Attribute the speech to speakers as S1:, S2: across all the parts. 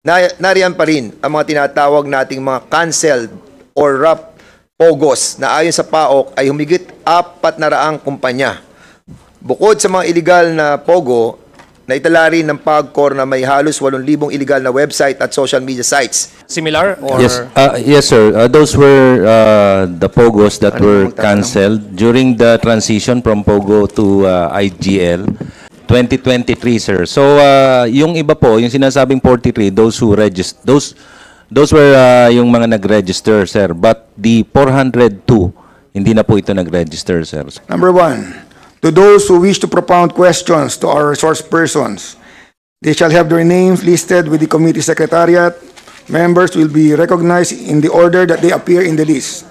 S1: nariyan pa rin ang mga tinatawag nating mga canceled or wrap POGOs na ayon sa PAOK ay humigit 400 kumpanya. Bukod sa mga illegal na POGO, naitala rin ng PAGCOR na may halos 8,000 illegal na website at social media sites.
S2: Similar or
S3: Yes, sir. Those were the POGOs that were canceled during the transition from POGO to IGL 2023, sir. So, yung iba po, yung sinasabing 43, those who register, those were yung mga nag-register, sir. But the 402, hindi na po ito nag-register, sir.
S4: Number 1, to those who wish to propound questions to our resource persons, they shall have their names listed with the committee secretariat. Members will be recognized in the order that they appear in the list.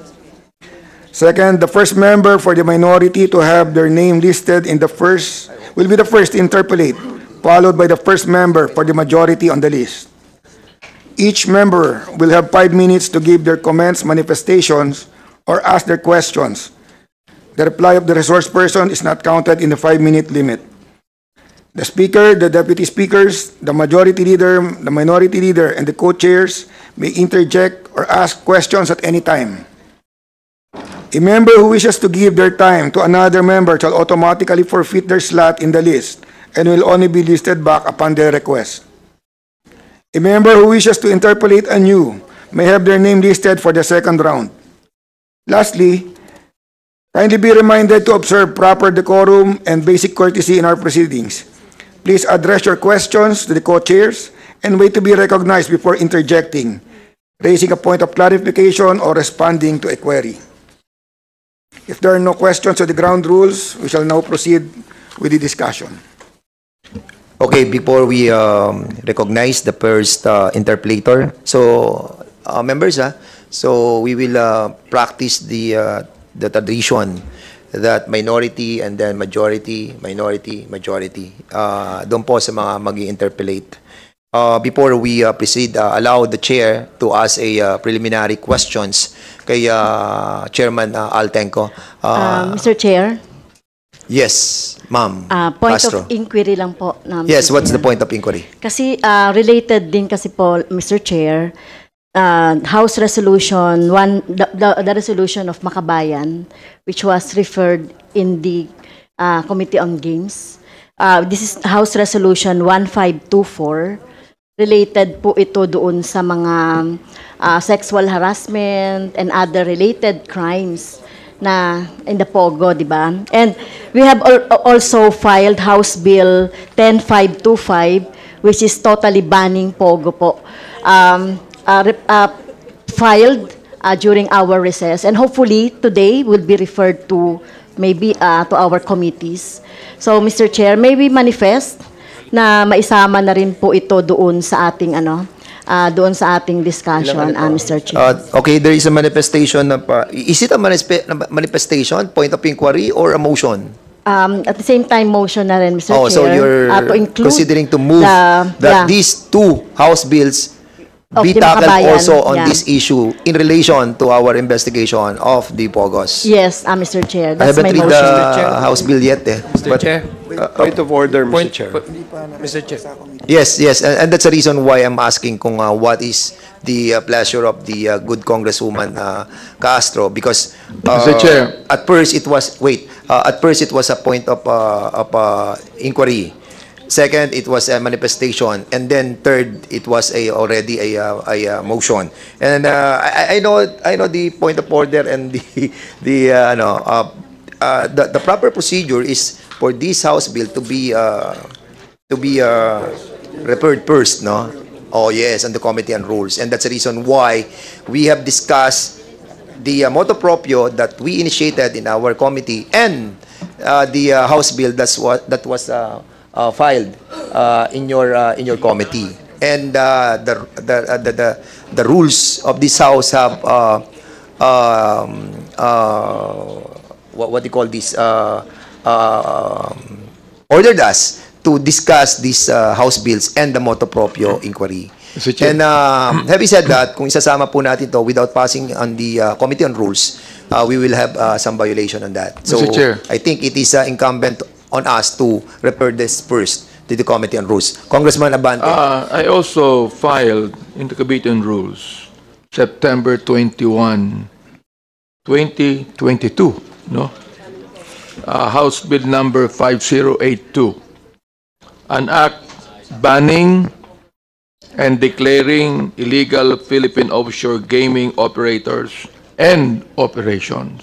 S4: Second, the first member for the minority to have their name listed in the first will be the first to interpolate, followed by the first member for the majority on the list. Each member will have 5 minutes to give their comments, manifestations, or ask their questions. The reply of the resource person is not counted in the 5-minute limit. The speaker, the deputy speakers, the majority leader, the minority leader, and the co-chairs may interject or ask questions at any time. A member who wishes to give their time to another member shall automatically forfeit their slot in the list and will only be listed back upon their request. A member who wishes to interpolate anew may have their name listed for the second round. Lastly, kindly be reminded to observe proper decorum and basic courtesy in our proceedings. Please address your questions to the co-chairs and wait to be recognized before interjecting, raising a point of clarification, or responding to a query. If there are no questions on the ground rules, we shall now proceed with the discussion.
S1: Okay, before we recognize the first interpolator, so members, so we will practice the tradition that minority and then majority, minority, majority. Doon po sa mga mag-interpolate. Before we proceed, allow the chair to ask a preliminary questions kay Chairman Altenco.
S5: Mr. Chair?
S1: Yes, ma'am.
S5: Point
S1: Castro.
S5: of inquiry lang po.
S1: Yes, what's the point of inquiry?
S5: Kasi related din kasi po, Mr. Chair, House Resolution, the resolution of Makabayan, which was referred in the Committee on Games. This is House Resolution 1524. Related po ito doon sa mga sexual harassment and other related crimes na in the POGO, di ba? And we have also filed House Bill 10525, which is totally banning POGO po. Filed during our recess, and hopefully today will be referred to maybe to our committees. So, Mr. Chair, may we manifest na maisama na rin po ito doon sa ating doon sa ating discussion, Mr. Chair.
S1: Okay, there is a manifestation. Is it a manifestation, point of inquiry, or a motion?
S5: At the same time, motion na rin, Mr. Chair.
S1: So you're
S5: to include
S1: considering to move these two House bills be tackled also on this issue in relation to our investigation of the POGOs.
S5: Yes, Mr. Chair.
S1: I
S5: That's
S1: haven't
S5: my
S1: read
S5: motion.
S1: the House bill yet.
S2: Mr. Chair.
S6: Point of order, Mr. Chair.
S2: Mr. Chair.
S1: Yes, and that's the reason why I'm asking kung what is the pleasure of the good Congresswoman Castro, because
S6: Mr. Chair.
S1: at first it was a point of inquiry. Second, it was a manifestation, and then third, it was already a motion. And I know the point of order and the proper procedure is for this House bill to be referred first, no? Oh yes, and the Committee on Rules, and that's the reason why we have discussed the motu proprio that we initiated in our committee and the House bill that was filed in your committee, and the rules of this House have what do you call this ordered us to discuss these House bills and the motu proprio inquiry. And having said that, kung isasama po natin to without passing on the Committee on Rules, we will have some violation on that. So
S6: Mr. Chair.
S1: I think it is incumbent on us to refer this first the Committee on Rules. Congressman Abante.
S6: I also filed in the Committee on Rules September 21, 2022, no? House Bill number 5082, an act banning and declaring illegal Philippine offshore gaming operators and operations.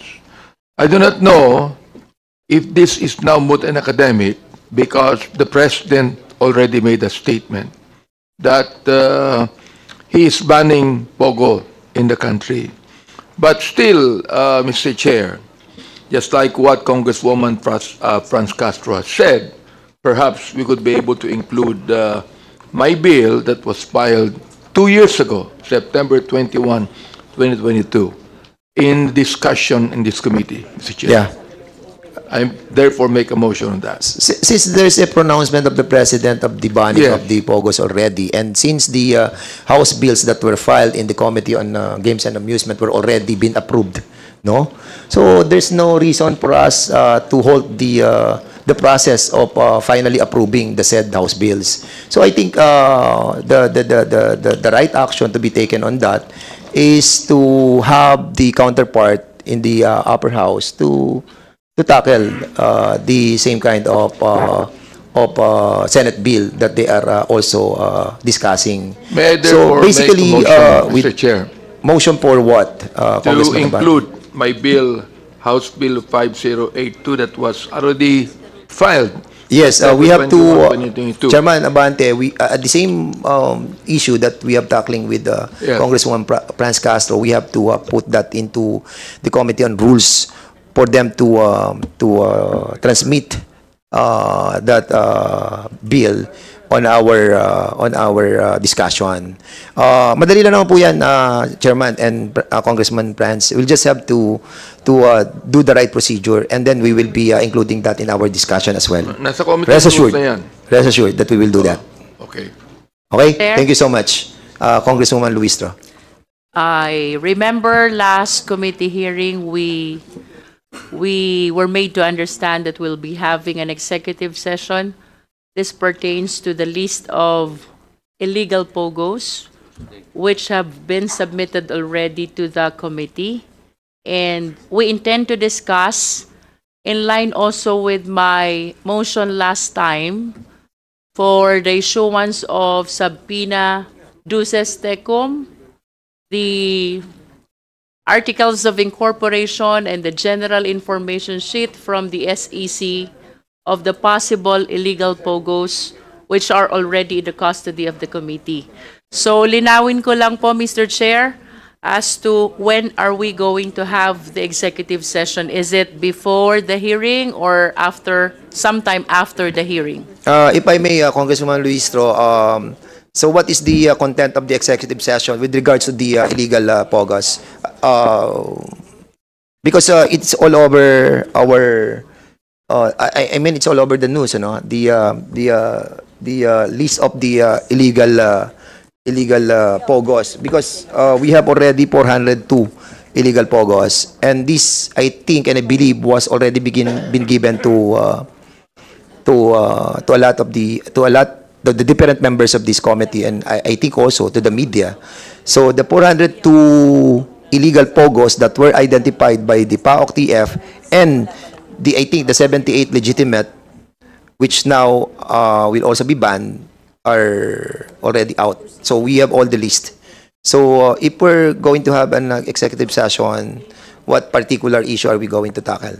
S6: I do not know if this is now moot and academic because the President already made a statement that he is banning Pogo in the country. But still, Mr. Chair, just like what Congresswoman Franz Castro has said, perhaps we could be able to include my bill that was filed 2 years ago, September 21, 2022, in discussion in this committee, Mr. Chair.
S1: Yeah.
S6: I therefore make a motion on that.
S1: Since there's a pronouncement of the President of the banning
S6: Yeah.
S1: of the POGOs already, and since the House bills that were filed in the Committee on Games and Amusement were already been approved, no? So there's no reason for us to hold the process of finally approving the said House bills. So I think the right action to be taken on that is to have the counterpart in the upper house to tackle the same kind of Senate bill that they are also discussing.
S6: May I
S1: So
S6: therefore
S1: basically,
S6: make a motion,
S1: with
S6: Mr. Chair,
S1: motion for what,
S6: to
S1: Congressman Abante?
S6: include my bill, House Bill 5082, that was already filed.
S1: Yes, we have to,
S6: 2022.
S1: Chairman Abante, we the same issue that we have tackling with
S6: Yes.
S1: Congresswoman Franz Castro, we have to put that into the Committee on Rules for them to transmit that bill on our discussion. Madali lang naman po yan, Chairman and Congressman Franz. We'll just have to do the right procedure, and then we will be including that in our discussion as well.
S6: Nasa committee
S1: Rest
S6: rules
S1: assured.
S6: na yan.
S1: Rest assured that we will do that.
S6: Okay.
S1: Okay?
S7: Chair?
S1: Thank you so much, Congresswoman Luistro.
S7: I remember last committee hearing, we were made to understand that we'll be having an executive session. This pertains to the list of illegal POGOs, which have been submitted already to the committee. And we intend to discuss, in line also with my motion last time, for the issuance of subpoena duces tecum, the articles of incorporation and the general information sheet from the SEC of the possible illegal POGOs which are already in the custody of the committee. So linawin ko lang po, Mr. Chair, as to when are we going to have the executive session? Is it before the hearing or after, sometime after the hearing?
S1: If I may, Congresswoman Luistro, so what is the content of the executive session with regards to the illegal POGOs? Because it's all over our, I mean, it's all over the news, you know, the list of the illegal POGOs, because we have already 402 illegal POGOs, and this, I think and I believe, was already been given to a lot of the different members of this committee, and I think also to the media. So the 402 illegal POGOs that were identified by the PAOK-TF and I think the 78 legitimate, which now will also be banned, are already out. So we have all the list. So if we're going to have an executive session, what particular issue are we going to tackle?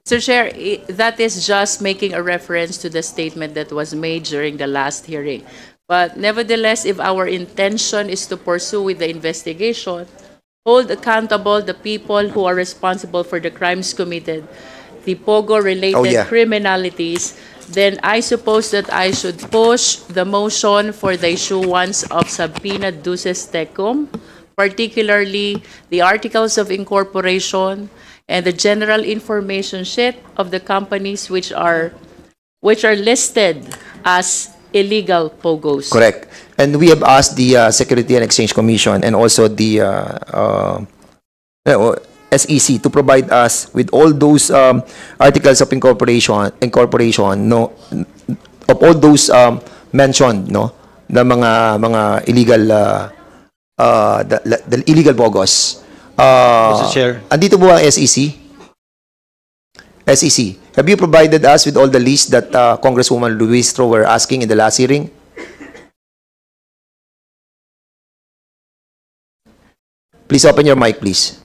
S7: Mr. Chair, that is just making a reference to the statement that was made during the last hearing. But nevertheless, if our intention is to pursue with the investigation, hold accountable the people who are responsible for the crimes committed, the POGO-related criminalities, then I suppose that I should push the motion for the issuance of subpoena duces tecum, particularly the articles of incorporation and the general information sheet of the companies which are listed as illegal POGOs.
S1: Correct. And we have asked the Security and Exchange Commission and also the SEC to provide us with all those articles of incorporation, no, of all those mentioned, no, na mga illegal the illegal bogos.
S2: Mr. Chair.
S1: Andito po ang SEC. SEC, have you provided us with all the list that Congresswoman Luistro were asking in the last hearing? Please open your mic, please.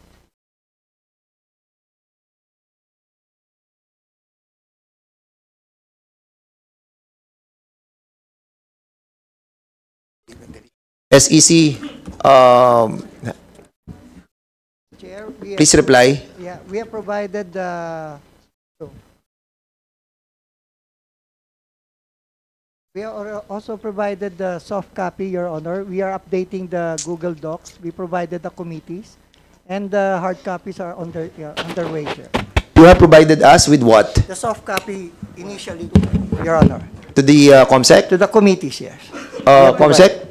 S1: SEC,
S8: Chair,
S1: please reply.
S8: yeah, we have provided we are also provided the soft copy, Your Honor. We are updating the Google Docs. We provided the committees, and the hard copies are underway, Chair.
S1: You have provided us with what?
S8: The soft copy initially, Your Honor,
S1: To the COMSEC?
S8: to the committees, yes.
S1: COMSEC?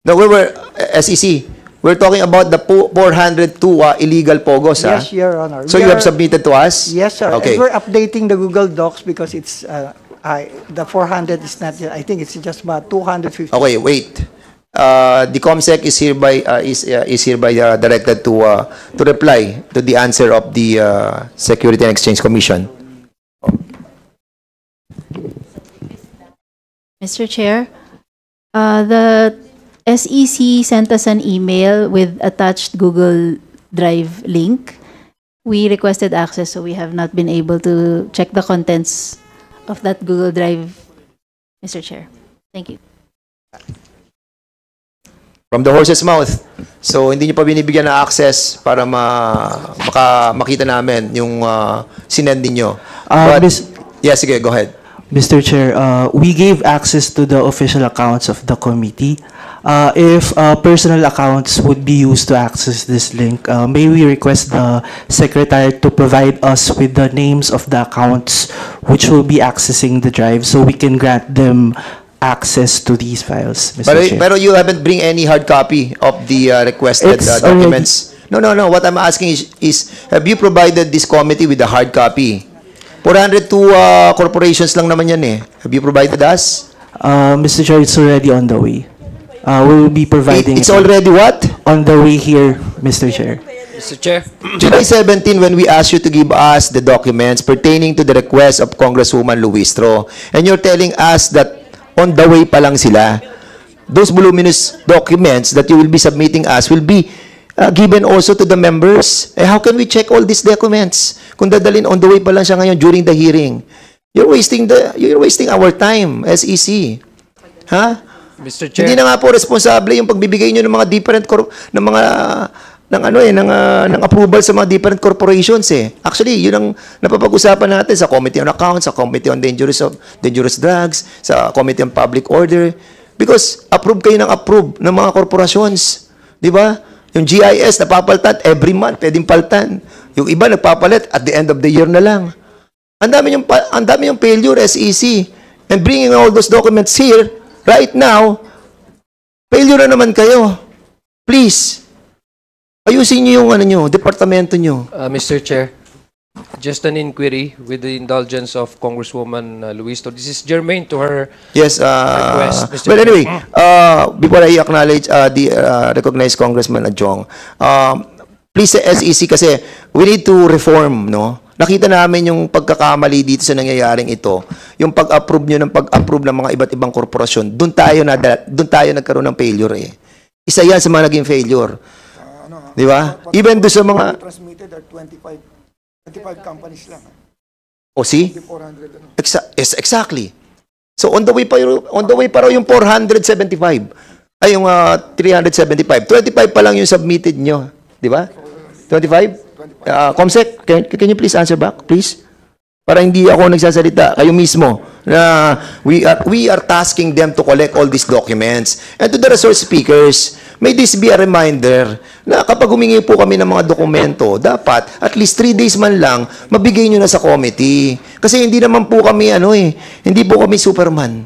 S1: No, we were, SEC, we're talking about the 402 illegal pogos, ha?
S8: Yes, Your Honor.
S1: So
S8: We
S1: you have
S8: are-
S1: submitted to us?
S8: Yes, sir.
S1: Okay.
S8: And we're updating the Google Docs because it's the 400 is not. I think it's just about 250.
S1: Okay, wait. The COMSEC is hereby directed to reply to the answer of the Security and Exchange Commission.
S9: Mr. Chair, the SEC sent us an email with attached Google Drive link. We requested access, so we have not been able to check the contents of that Google Drive, Mr. Chair. Thank you.
S1: From the horse's mouth. So, hindi nyo pa binibigyan ng access para makita namin yung sinend ninyo. But, yes, sige, go ahead.
S10: Mr. Chair, we gave access to the official accounts of the committee. If personal accounts would be used to access this link, may we request the Secretary to provide us with the names of the accounts which will be accessing the drive so we can grant them access to these files, Mr. Chair.
S1: Pero you haven't bring any hard copy of the requested
S10: It's
S1: documents. No. What I'm asking is, have you provided this committee with a hard copy? 402 corporations lang naman yan eh. Have you provided us?
S10: Mr. Chair, it's already on the way. We will be providing
S1: It's already what?
S10: on the way here, Mr. Chair.
S2: Mr. Chair.
S1: July 17, when we asked you to give us the documents pertaining to the request of Congresswoman Luistro, and you're telling us that on the way pa lang sila, those voluminous documents that you will be submitting us will be given also to the members. How can we check all these documents kung dadalhin on the way pa lang siya ngayon during the hearing? You're wasting our time, SEC. Ha?
S2: Mr. Chair.
S1: Hindi na nga po responsable yung pagbibigay niyo ng mga different ng approval sa mga different corporations eh. Actually, yun ang napapag-usapan natin sa Committee on Accounts, sa Committee on Dangerous Drugs, sa Committee on Public Order. Because approve kayo ng approve ng mga corporations. Di ba? Yung GIS, napapalitan every month, pwedeng palitan. Yung iba, nagpapalit at the end of the year na lang. Ang dami yung failure, SEC. And bringing all those documents here, right now, failure na naman kayo. Please, ayusin nyo yung departamento nyo.
S2: Mr. Chair, just an inquiry with the indulgence of Congresswoman Luistro. This is germane to her
S1: Yes,
S2: request, Mr.
S1: well, anyway,
S2: Chair.
S1: before I acknowledge the recognized Congressman Adjong, please sa SEC kasi we need to reform, no? Nakita namin yung pagkakamali dito sa nangyayaring ito, yung pag-approve nyo ng mga iba't ibang korporasyon, doon tayo nagkaroon ng failure eh. Isa yan sa mga naging failure. Di ba? Even doon sa mga...
S4: Transmitted are 25 companies lang.
S1: O see?
S4: 400.
S1: Yes, exactly. So on the way pa raw yung 475. Ay yung 375. 25 pa lang yung submitted nyo, di ba? 25? Comsec, can you please answer back, please? Para hindi ako nagsasalita, kayo mismo na we are tasking them to collect all these documents. And to the resource speakers, may this be a reminder na kapag humingi po kami ng mga dokumento, dapat at least 3 days man lang mabigay nyo na sa committee. Kasi hindi naman po kami hindi po kami Superman.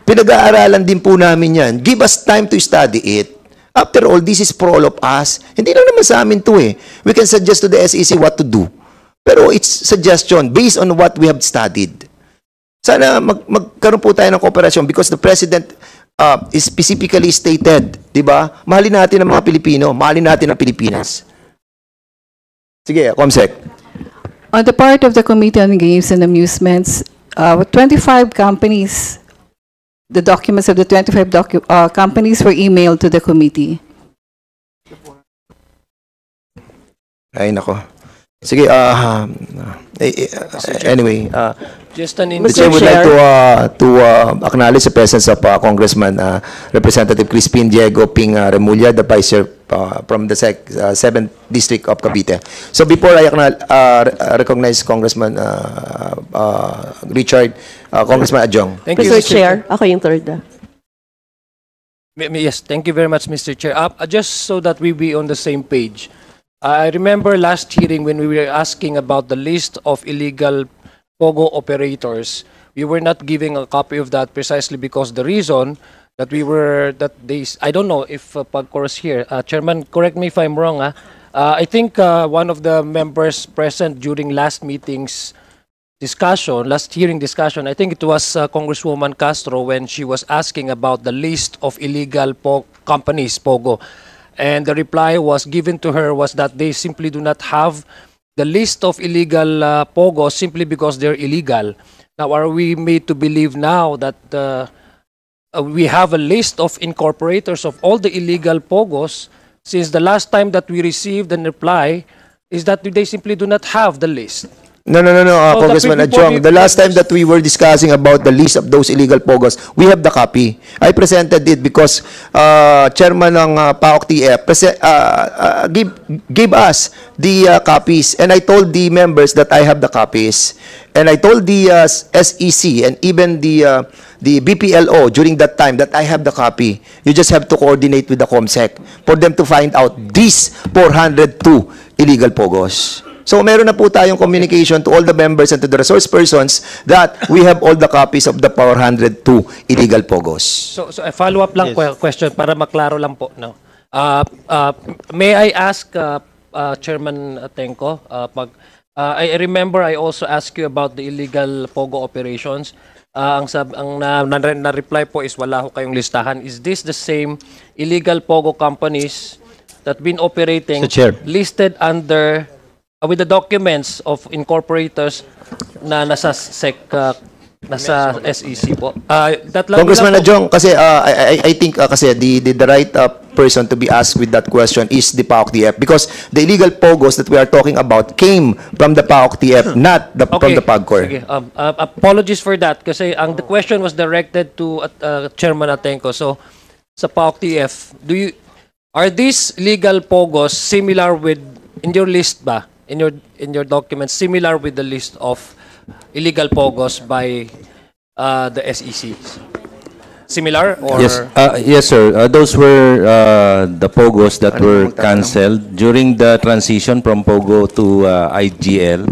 S1: Pinag-aaralan din po namin yan. Give us time to study it. After all, this is for all of us. Hindi lang naman sa amin to eh. We can suggest to the SEC what to do. Pero it's suggestion based on what we have studied. Sana magkaroon po tayo ng kooperasyon because the President is specifically stated, di ba? Mahalin natin ang mga Pilipino, mahalin natin ang Pilipinas. Sige, Comsec.
S11: On the part of the Committee on Games and Amusements, 25 companies, the documents of the 25 companies were emailed to the committee.
S1: Ay, nako. Sige, anyway,
S2: Just an
S1: the Chair would like to acknowledge the presence of Congressman Representative Crispin Diego Ping Remulla, the Vice Chair from the 7th District of Cavite. So before I recognize Congressman Richard, Congressman Adjong.
S2: Thank you,
S12: Mr. Chair, ako yung third.
S2: Yes, thank you very much, Mr. Chair. Just so that we be on the same page. I remember last hearing when we were asking about the list of illegal POGO operators, we were not giving a copy of that precisely because the reason that I don't know if Pagcor is here. Chairman, correct me if I'm wrong. I think one of the members present during last hearing discussion, I think it was Congresswoman Castro when she was asking about the list of illegal companies, POGO. And the reply was given to her was that they simply do not have the list of illegal POGOs simply because they're illegal. Now, are we made to believe now that we have a list of incorporators of all the illegal POGOs since the last time that we received a reply is that they simply do not have the list?
S1: No, Congressman Adjong. The last time that we were discussing about the list of those illegal POGOs, we have the copy. I presented it because Chairman ng PAOK-TF gave us the copies. And I told the members that I have the copies. And I told the SEC and even the BPLO during that time that I have the copy. You just have to coordinate with the COMSEC for them to find out these 402 illegal POGOs. So meron na po tayong communication to all the members and to the resource persons that we have all the copies of the 402 illegal POGOs.
S2: So a follow-up lang question para maklaro lang po. No? May I ask Chairman Tenko, I remember I also asked you about the illegal POGO operations. Ang na-reply po is wala ho kayong listahan. Is this the same illegal POGO companies that been operating listed under with the documents of incorporators na nasa nasa SEC po?
S1: Congressman Adjong, kasi I think kasi the right person to be asked with that question is the PAOK-TF because the illegal POGOs that we are talking about came from the PAOK-TF, not from the PAGCOR.
S2: Sige. Apologies for that kasi the question was directed to Chairman Atenco. So sa PAOK-TF, are these legal POGOs similar with in your list ba? In your documents, similar with the list of illegal POGOs by the SEC? Similar or?
S3: Yes, sir. Those were the POGOs that were canceled during the transition from POGO to IGL.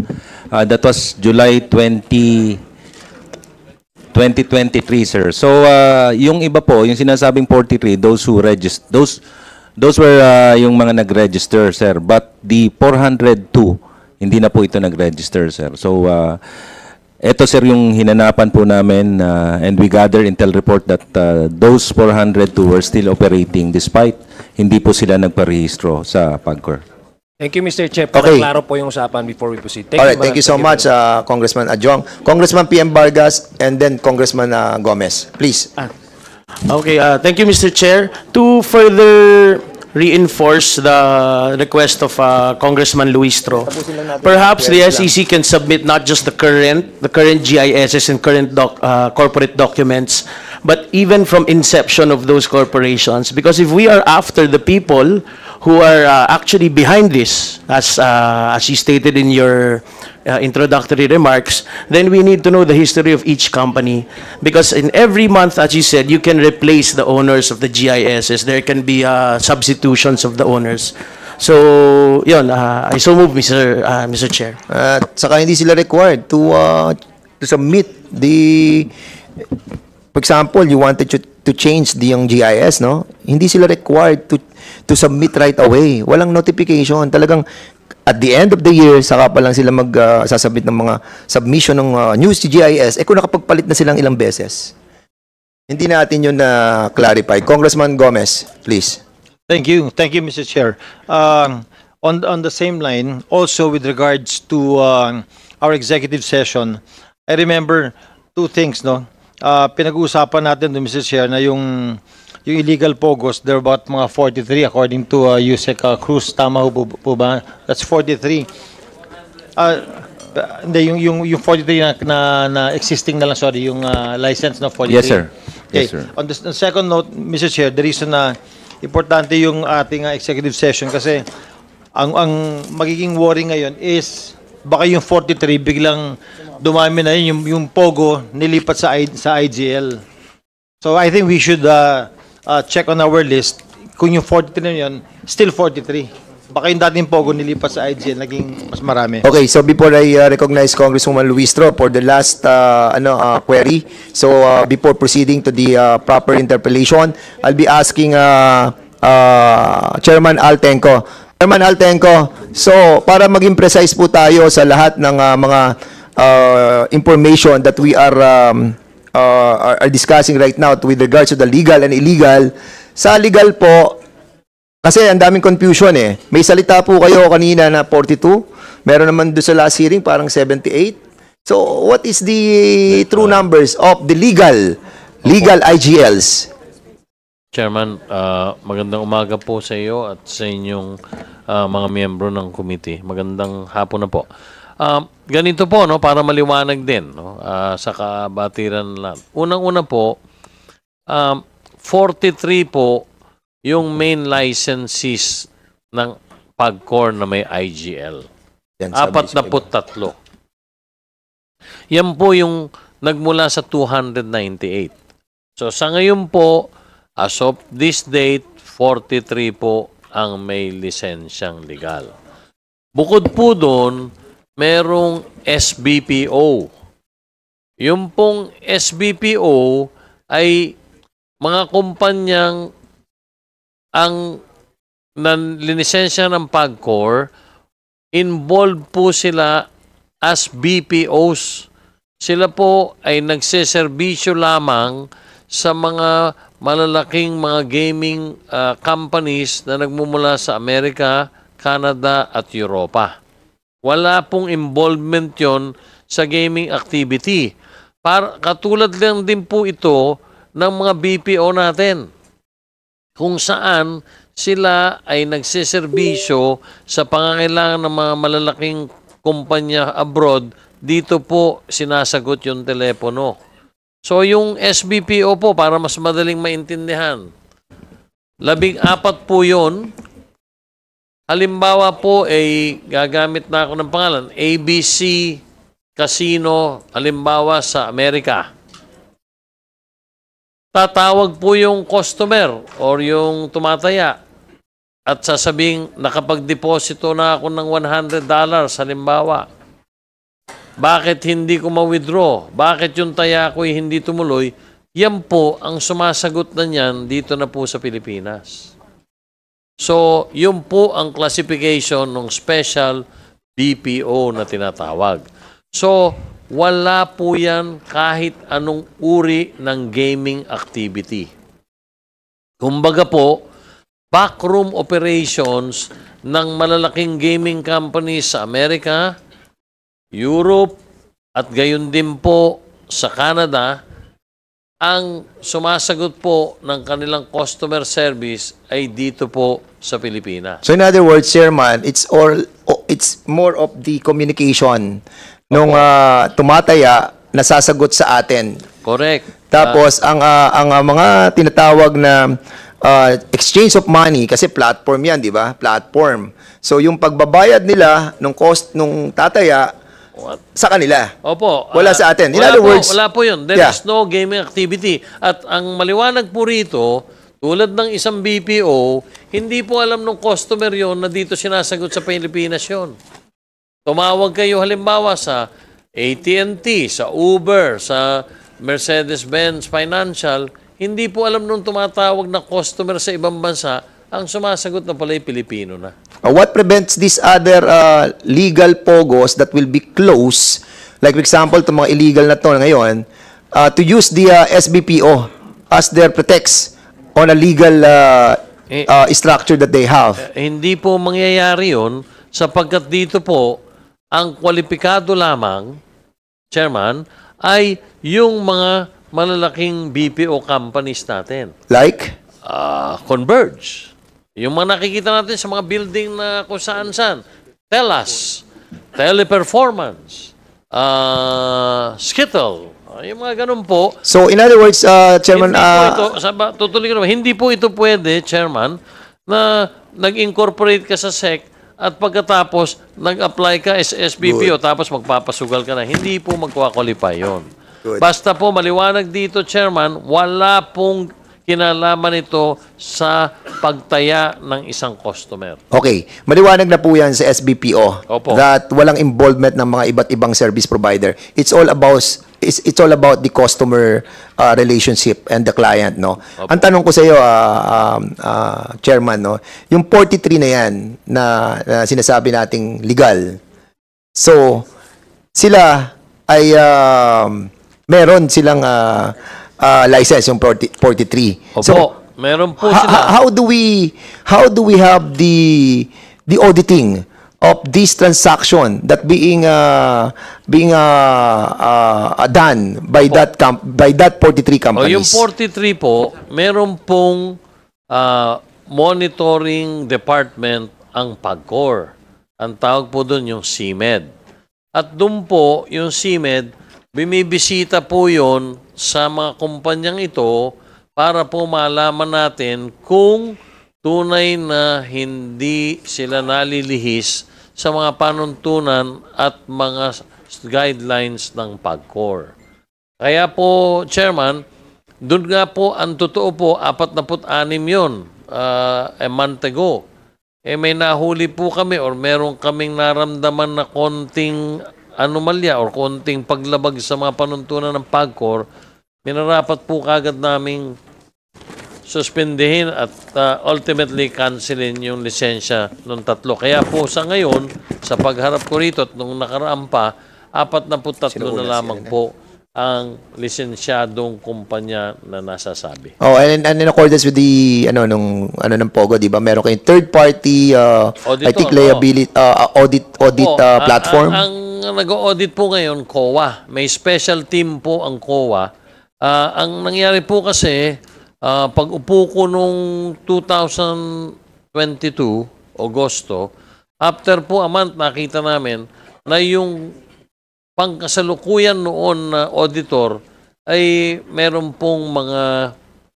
S3: That was July 2023, sir. So, yung iba po, yung sinasabing 43, those who registered, those were yung mga nag-register, sir. But the 402, hindi na po ito nag-register, sir. So, ito, sir, yung hinanapan po namin and we gather intel report that those 402 were still operating despite hindi po sila nagparehistro sa PAGCOR.
S2: Thank you, Mr. Chair. Para klaro po yung usapan before we proceed.
S1: Thank you so much, Congressman Adjong. Congressman PM Vargas and then Congressman Gomez. Please.
S13: Okay, thank you, Mr. Chair. To further reinforce the request of Congressman Luistro, perhaps the SEC can submit not just the current GISs and current corporate documents, but even from inception of those corporations. Because if we are after the people who are actually behind this, as you stated in your introductory remarks, then we need to know the history of each company. Because in every month, as you said, you can replace the owners of the GISs. There can be substitutions of the owners. So, yun, I so move, Mr. Chair.
S1: Saka hindi sila required to submit the, for example, you wanted to change the yung GIS, no? Hindi sila required to submit right away. Walang notification. Talagang at the end of the year, saka pa lang sila sasubmit ng mga submission ng news to GIS, kung nakapagpalit na silang ilang beses. Hindi natin yun na clarify. Congressman Gomez, please.
S12: Thank you, Mr. Chair. On the same line, also with regards to our executive session, I remember two things, no? Pinag-uusapan natin, Mr. Chair, na yung illegal pogos, there are about mga 43 according to Yusek Cruz. Tama po ba? That's 43. Hindi, yung 43 na existing na lang, sorry, yung license na 43.
S3: Yes, sir.
S12: Okay.
S3: Yes, sir.
S12: On the second note, Mr. Chair, the reason na importante yung ating executive session kasi ang magiging worry ngayon is baka yung 43 biglang dumami na yun, yung Pogo nilipat sa IGL. So I think we should check on our list kung yung 43 na yun, still 43. Baka yung dating Pogo nilipat sa IGL, naging mas marami.
S1: Okay, so before I recognize Congresswoman Luistro for the last query, so before proceeding to the proper interpellation, I'll be asking Chairman Altenco. Chairman Altenco, so para maging precise po tayo sa lahat ng mga information that we are discussing right now with regards to the legal and illegal, sa legal po, kasi ang daming confusion eh. May salita po kayo kanina na 42. Meron naman doon sa last hearing parang 78. So what is the true numbers of the legal IGLs?
S14: Chairman, magandang umaga po sa iyo at sa inyong mga miyembro ng committee. Magandang hapon na po. Ganito po, no, para maliwanag din, no, sa kabatiran lang. Unang-una po, 43 po yung main licenses ng PAGCOR na may IGL. 43. Yan po yung nagmula sa 298. So sa ngayon po, as of this date, 43 po ang may lisensyang legal. Bukod po doon, merong SBPO. Yung pong SBPO ay mga kumpanyang ang linisensya ng PAGCOR, involved po sila as BPOs. Sila po ay nagseserbisyo lamang sa mga malalaking mga gaming companies na nagmumula sa Amerika, Canada at Europa. Wala pong involvement yon sa gaming activity. Katulad lang din po ito ng mga BPO natin, kung saan sila ay nagsiservisyo sa pangangailangan ng mga malalaking kumpanya abroad, dito po sinasagot yung telepono. So yung SBPO po, para mas madaling maintindihan, 14 po yun. Halimbawa po ay gagamit na ako ng pangalan, ABC Casino, halimbawa sa Amerika. Tatawag po yung customer or yung tumataya at sasabing nakapag-deposito na ako ng $100 halimbawa. Bakit hindi ko ma-withdraw? Bakit yung taya ko hindi tumuloy? Yan po ang sumasagot na niyan dito na po sa Pilipinas. So, yun po ang classification ng special BPO na tinatawag. So, wala po yan kahit anong uri ng gaming activity. Kumbaga po, backroom operations ng malalaking gaming companies sa Amerika, Europe, at gayon din po sa Canada, ang sumasagot po ng kanilang customer service ay dito po sa Pilipinas.
S1: So in other words, Chairman, it's more of the communication nung tumataya nasasagot sa atin.
S14: Correct.
S1: Tapos ang mga tinatawag na exchange of money, kasi platform yan, di ba? Platform. So yung pagbabayad nila nung cost nung tataya sa kanila.
S14: Opo.
S1: Wala sa atin. In other words,
S14: wala po yun. There is no gaming activity. At ang maliwanag po rito, tulad ng isang BPO, hindi po alam ng customer yon na dito sinasagot sa Pilipinas yon. Tumawag kayo halimbawa sa AT&T, sa Uber, sa Mercedes-Benz Financial, hindi po alam nung tumatawag na customer sa ibang bansa ang sumasagot na pala yung Pilipino na.
S1: What prevents these other legal pogos that will be closed, like for example, itong mga illegal na to ngayon, to use the SBPO as their pretext on a legal structure that they have?
S14: Hindi po mangyayari yun sapagkat dito po, ang kwalipikado lamang, Chairman, ay yung mga malalaking BPO companies natin.
S1: Like?
S14: Converge. Yung mga nakikita natin sa mga building na kung saan-saan. TELUS, Teleperformance, Skittle, yung mga ganun po.
S1: So, in other words, Chairman...
S14: Tutuloy ko naman, hindi po ito pwede, Chairman, na nag-incorporate ka sa SEC at pagkatapos nag-apply ka as SBPO tapos magpapasugal ka na. Hindi po magkwa-qualify yun. Basta po maliwanag dito, Chairman, wala pong kinalaman ito sa pagtaya ng isang customer.
S1: Okay. Maliwanag na po yan sa SBPO.
S14: Opo.
S1: That walang involvement ng mga iba't ibang service provider. It's all about the customer relationship and the client, no?
S14: Opo.
S1: Ang tanong ko sa iyo, Chairman, no, yung 43 na yan na sinasabi nating legal. So, sila ay meron silang license yung 43.
S14: Opo,
S1: So,
S14: meron po sila.
S1: how do we have the auditing of this transaction that being done by that 43 companies?
S14: Yung 43 po, meron pong monitoring department ang PAGCOR. Ang tawag po doon yung CMED. At doon po, yung CMED, bimibisita po yon sa mga kumpanyang ito para po malaman natin kung tunay na hindi sila nalilihis sa mga panuntunan at mga guidelines ng PAGCOR. Kaya po, Chairman, doon nga po, ang totoo po, 46 yon a month ago. May nahuli po kami or meron kaming naramdaman na konting anomalya or konting paglabag sa mga panuntunan ng PAGCOR, minarapat po kagad naming suspendihin at ultimately cancelin yung lisensya ng tatlo. Kaya po sa ngayon, sa pagharap ko rito at nung nakaraan pa, 43 na lamang po ang lisensyadong kumpanya na nasasabi.
S1: Oh, and in accordance with the ng Pogo, 'di ba? Meron kayong third party I think liability audit platform.
S14: Ang nag-audit po ngayon COA. May special team po ang COA. Ang nangyari po kasi pag upo ko nung 2022 Agosto, after po a month nakita namin na yung pangkasalukuyan noon na auditor ay meron pong mga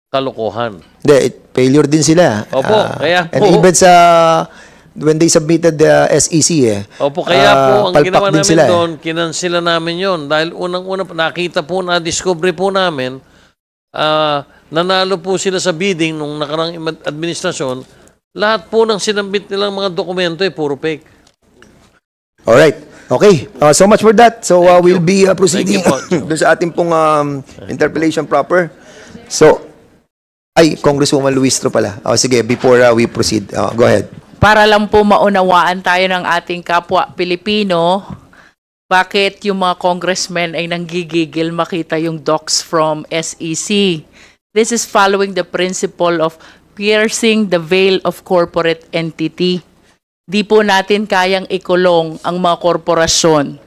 S14: kalokohan.
S1: Hindi, failure din sila.
S14: Opo, kaya po.
S1: And even when they submitted the SEC
S14: Opo, kaya po ang ginawa namin
S1: sila,
S14: doon, kinansila namin yon dahil unang-una nakita po na, discovery po namin, nanalo po sila sa bidding nung nakarang administrasyon, lahat po ng sinambit nilang mga dokumento ay puro fake.
S1: Alright. Okay. So much for that. So we'll be proceeding doon sa ating pong interpellation proper. So, Congresswoman Luistro pala. Sige, before we proceed, go ahead.
S7: Para lang po maunawaan tayo ng ating kapwa Pilipino, bakit yung mga congressmen ay nanggigigil makita yung docs from SEC. This is following the principle of piercing the veil of corporate entity. Di po natin kayang ikulong ang mga korporasyon.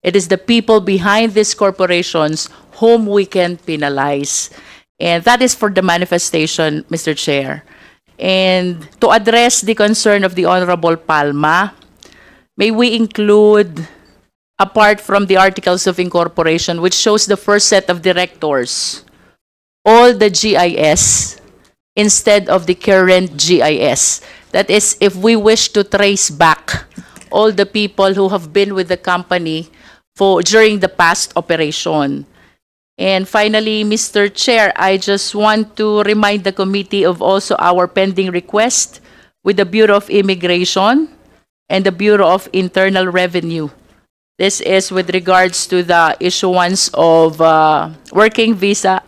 S7: It is the people behind these corporations whom we can penalize. And that is for the manifestation, Mr. Chair. And to address the concern of the Honorable Palma, may we include, apart from the Articles of Incorporation, which shows the first set of directors, all the GIS instead of the current GIS. That is, if we wish to trace back all the people who have been with the company during the past operation. And finally, Mr. Chair, I just want to remind the committee of also our pending request with the Bureau of Immigration and the Bureau of Internal Revenue. This is with regards to the issuance of working visa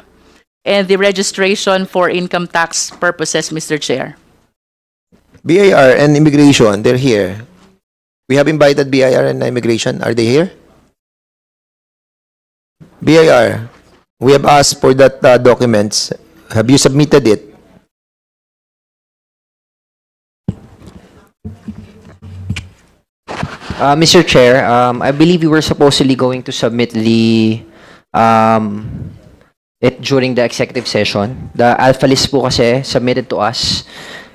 S7: and the registration for income tax purposes, Mr. Chair.
S1: BIR and Immigration, they're here. We have invited BIR and Immigration. Are they here? BIR, we have asked for that documents. Have you submitted it?
S15: Mr. Chair, I believe we were supposedly going to submit it during the executive session. The alpha list po kasi submitted to us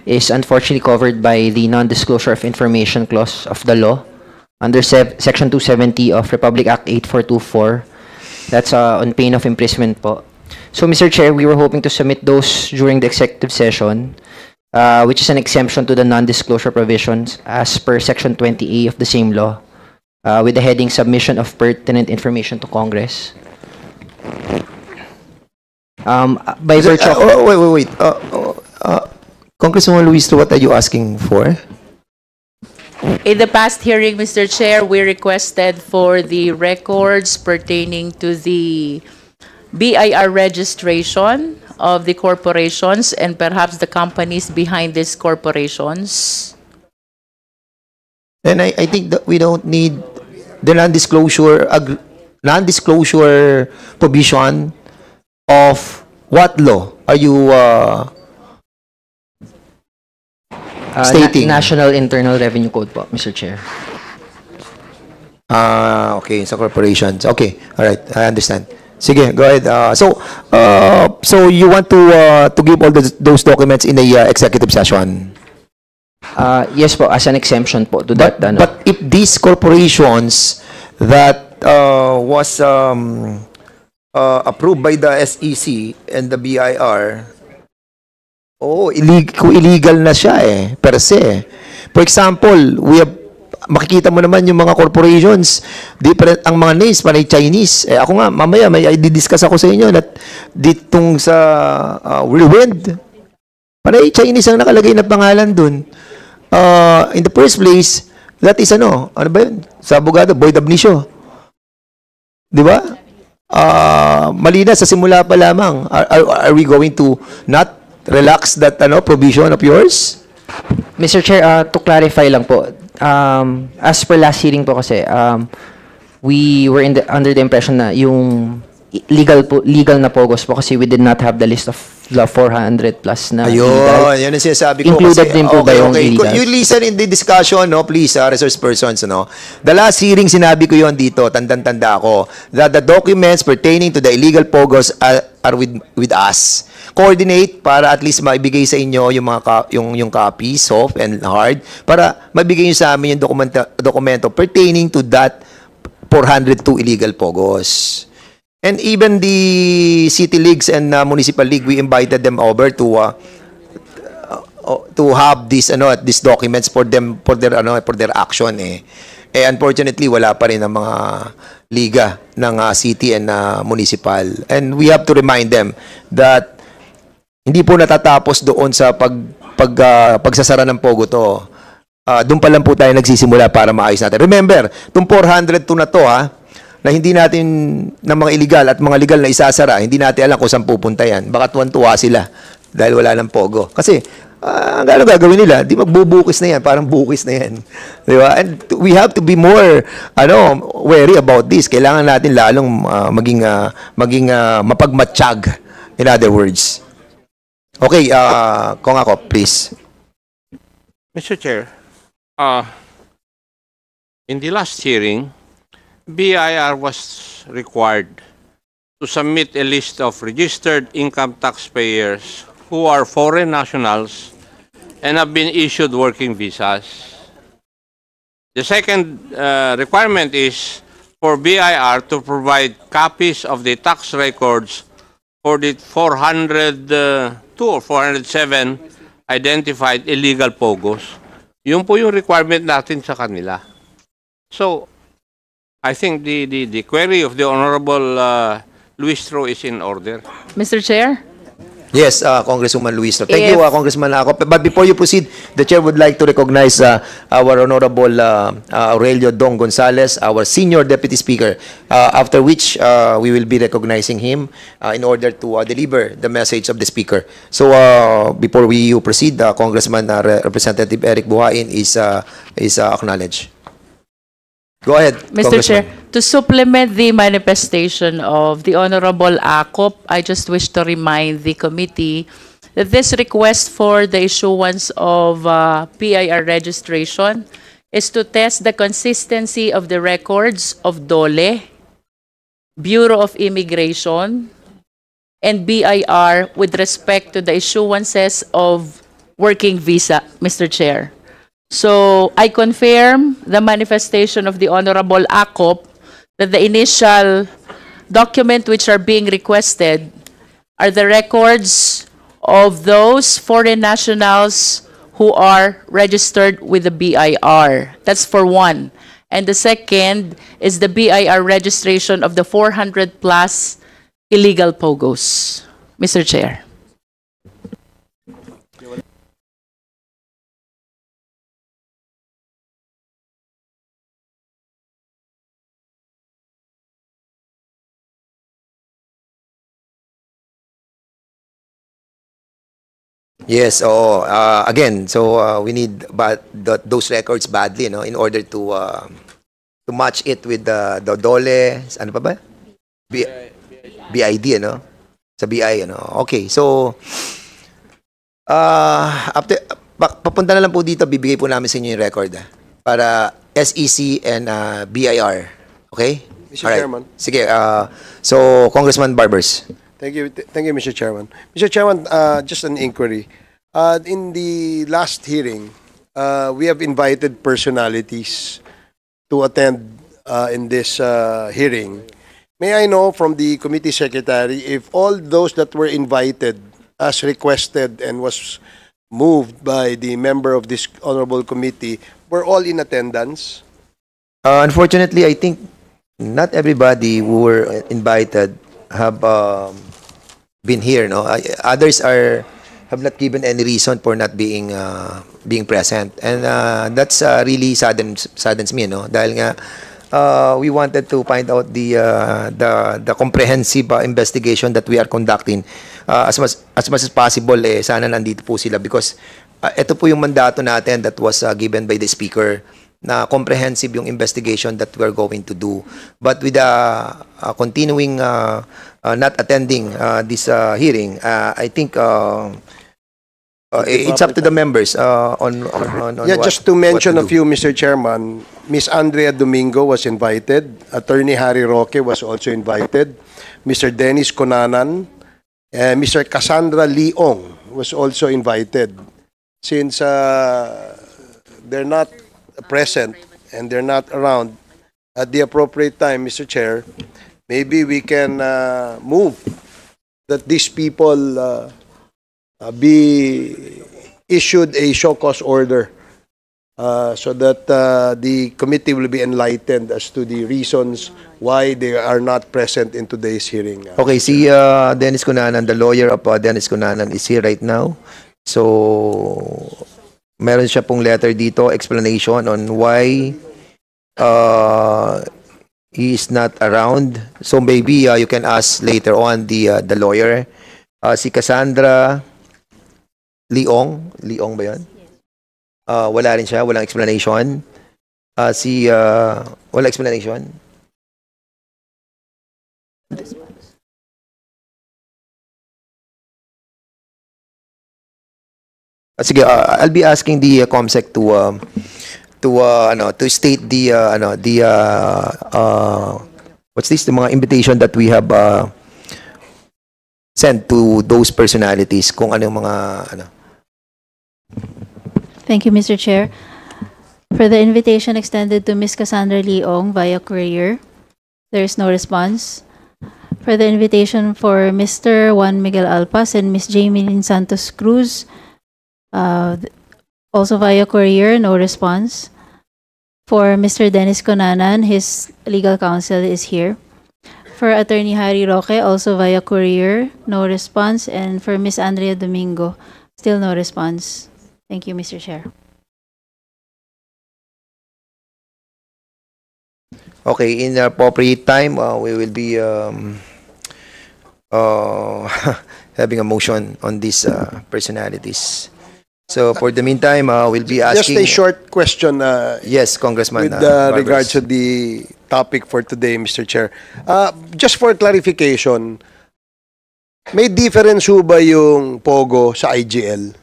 S15: is unfortunately covered by the non-disclosure of information clause of the law under Section 270 of Republic Act 8424. That's on pain of imprisonment po. So, Mr. Chair, we were hoping to submit those during the executive session, which is an exemption to the non-disclosure provisions as per Section 20A of the same law, with the heading Submission of Pertinent Information to Congress. By virtue of...
S1: Wait. Congresswoman Luistro, what are you asking for?
S7: In the past hearing, Mr. Chair, we requested for the records pertaining to the BIR registration of the corporations and perhaps the companies behind these corporations.
S1: And I think that we don't need the non-disclosure provision of what law are you stating?
S15: National Internal Revenue Code po, Mr. Chair.
S1: Okay, sa corporations. Okay, all right, I understand. Sige, go ahead. So you want to give all those documents in a executive session?
S15: Yes po, as an exemption po to that.
S1: But if these corporations that was approved by the SEC and the BIR, illegal na siya per se. For example, makikita mo naman yung mga corporations, different ang mga names, panay Chinese. Ako nga, mamaya may i-discuss ako sa inyo that ditong sa Whirlwind, panay Chinese ang nakalagay na pangalan dun. In the first place, that is ano ba yun? Sa abogado, void ab initio. Di ba? Malina sa simula pa lamang. Are we going to not relax that provision of yours?
S15: Mr. Chair, to clarify lang po, as per last hearing po kasi, we were under the impression na yung legal na POGOs po kasi we did not have the list of the 400 plus na
S1: ayun, yun ang sinasabi ko.
S15: Included
S1: kasi,
S15: din po ba yung illegal?
S1: You listen in the discussion, no, please, resource persons, no. The last hearing, sinabi ko yon dito, tanda ko, that the documents pertaining to the illegal POGOs are with us. Coordinate para at least maibigay sa inyo yung mga yung copy, soft and hard, para mabigay nyo sa amin yung dokumento pertaining to that 402 illegal POGOs. And even the city leagues and municipal league, we invited them over to have these documents for their action unfortunately wala pa rin ang mga liga ng city and municipal. And we have to remind them that hindi po natatapos doon sa pagsasara ng POGO to. Doon pa lang po tayo nagsisimula para maayos natin. Remember, itong 402 na to na hindi natin ng mga illegal at mga legal na isasara, hindi natin alam kung saan pupunta yan. Baka tuwan-tuwa sila dahil wala ng POGO. Kasi, ang gagawin nila, di magbubukis na yan, parang bukis na yan. Di ba? And we have to be more wary about this. Kailangan natin lalong maging mapagmatsyag. In other words. Okay, kung ako, please.
S16: Mr. Chair, in the last hearing, BIR was required to submit a list of registered income taxpayers who are foreign nationals and have been issued working visas. The second requirement is for BIR to provide copies of the tax records for the 402 or 407 identified illegal POGOs. Yun po yung requirement natin sa kanila. So, I think the query of the Honorable Luistro is in order.
S7: Mr. Chair?
S1: Yes, Congresswoman Luis. Thank
S7: If-
S1: you, Congressman Ako. But before you proceed, the chair would like to recognize our Honorable Aurelio Dong Gonzales, our Senior Deputy Speaker, after which we will be recognizing him in order to deliver the message of the Speaker. So before we proceed, Congressman Representative Eric Buhain is acknowledged. Go ahead,
S7: Mr.
S1: Congressman.
S7: Chair, to supplement the manifestation of the Honorable Akop, I just wish to remind the committee that this request for the issuance of PIR registration is to test the consistency of the records of DOLE, Bureau of Immigration, and BIR with respect to the issuances of working visa, Mr. Chair. So I confirm the manifestation of the Honorable Akop that the initial document which are being requested are the records of those foreign nationals who are registered with the BIR. That's for one. And the second is the BIR registration of the 400 plus illegal POGOs. Mr. Chair.
S1: Yes, again, so we need those records badly, no, in order to match it with the DOLE, ano pa ba? BID, ano? Sa BI, ano? Okay, so after papunta na lang po dito, bibigay po namin sa inyo yung record para SEC and BIR. Okay?
S17: Mr.
S1: Alright.
S17: Chairman.
S1: Sige, so Congressman Barbers.
S17: Thank you, Mr. Chairman. Mr. Chairman, just an inquiry. In the last hearing, we have invited personalities to attend in this hearing. May I know from the committee secretary if all those that were invited as requested and was moved by the member of this honorable committee were all in attendance?
S1: Unfortunately, I think not everybody who were invited have been here, no. Others have not given any reason for not being present, and that's really saddens me, no. Dahil nga we wanted to find out the comprehensive investigation that we are conducting as much as possible. Sana nandito po sila because ito po yung mandato natin that was given by the speaker, na comprehensive yung investigation that we're going to do. But with continuing not attending this hearing, I think it's up to the members on
S17: Yeah,
S1: what,
S17: just to mention
S1: what
S17: a few, Mr. Chairman, Miss Andrea Domingo was invited, Attorney Harry Roque was also invited, Mr. Dennis Conanan, and Mr. Cassandra Leong was also invited. Since they're not present and they're not around at the appropriate time, Mr. Chair, maybe we can move that these people be issued a show cause order so that the committee will be enlightened as to the reasons why they are not present in today's hearing.
S1: Okay, si Dennis Cunanan, the lawyer of Dennis Cunanan is here right now. So meron siya pong letter dito, explanation on why he is not around. So maybe you can ask later on the lawyer. Si Cassandra Leong ba yan? Wala rin siya, walang explanation. Wala explanation. Sige, I'll be asking the COMSEC to state what's this, the mga invitation that we have sent to those personalities, kung ano yung mga
S9: Thank you, Mr. Chair. For the invitation extended to Ms. Cassandra Leong via courier, there is no response. For the invitation for Mr. Juan Miguel Alpas and Ms. Jamie Lynn Santos Cruz, also via courier, no response. For Mr. Dennis Conanan, his legal counsel is here. For Attorney Harry Roque, also via courier, no response. And for Ms. Andrea Domingo, still no response. Thank you, Mr. Chair.
S1: Okay, in the appropriate time, we will be having a motion on these personalities. So for the meantime, we'll be asking...
S17: Just a short question.
S1: Yes, Congressman.
S17: With
S1: Barbers.
S17: regards to the topic for today, Mr. Chair. Just for clarification, may difference ho ba yung POGO sa IGL?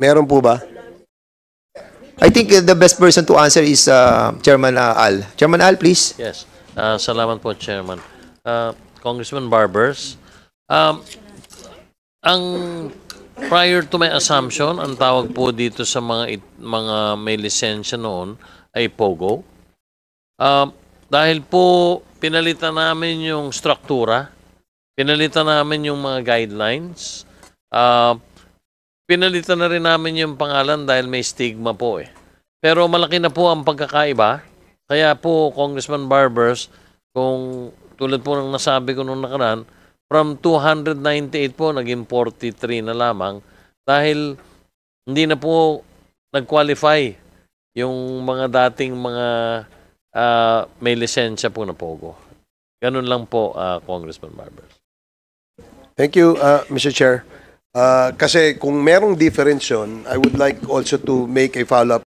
S17: Meron po ba?
S1: I think the best person to answer is Chairman Al. Chairman Al, please.
S14: Yes. Salamat po, Chairman. Congressman Barbers, ang prior to my assumption, ang tawag po dito sa mga may lisensya noon ay POGO. Dahil po pinalitan namin yung struktura, pinalitan namin yung mga guidelines, pinalitan na rin namin yung pangalan dahil may stigma po eh. Pero malaki na po ang pagkakaiba. Kaya po, Congressman Barbers, kung tulad po ng nasabi ko nung nakaraan, from 298 po, naging 43 na lamang dahil hindi na po nag-qualify yung mga dating mga may lisensya po na POGO. Ganun lang po, Congressman Barbers.
S17: Thank you, Mr. Chair. Kasi kung merong difference yun, I would like also to make a follow-up